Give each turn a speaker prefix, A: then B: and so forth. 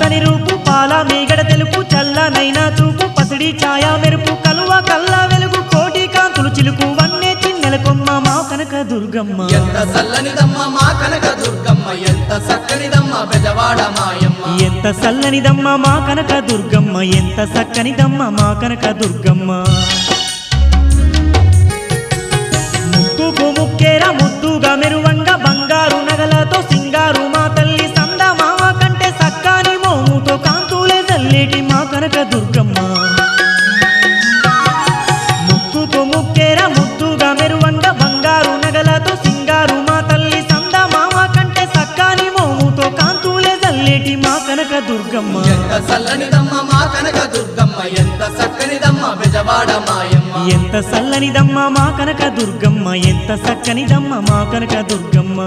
A: చల్లని రూపు పాల మీగడ తెలుపు చల్లనైనా చూపు పసిడి ఛాయ మెరుపు కలువ కల్ల వెలుగు కోటి కాంతులు చిలుకు వన్నే చిన్నెల కొమ్మ మా కనక దుర్గమ్మ
B: ఎంత చల్లనిదమ్మ మా కనక దుర్గమ్మ ఎంత చక్కనిదమ్మ బెజవాడ మాయమ్మ
A: ఎంత చల్లనిదమ్మ మా కనక దుర్గమ్మ ఎంత చక్కనిదమ్మ మా కనక దుర్గమ్మ ముక్కుకు ముక్కేర ముద్దుగా మెరువంగా బంగారు నగలతో సింగారు మా తల్లి సంద మామ కంటే సక్కాని మోముతో కాంతులే చల్లేటి మా కనక దుర్గమ్మ ముక్కుకు ముక్కేర ముద్దుగా మెరువంగా బంగారు నగలతో సింగారు మా తల్లి సంద మామ కంటే సక్కాని మోముతో కాంతులే చల్లేటి మా కనక దుర్గమ్మ
B: ఎంత చల్లనిదమ్మ మా కనక దుర్గమ్మ ఎంత చక్కనిదమ్మ బెజవాడ మాయమ్మ
A: ఎంత చల్లనిదమ్మ మా కనక దుర్గమ్మ ఎంత చక్కనిదమ్మ మా కనక దుర్గమ్మ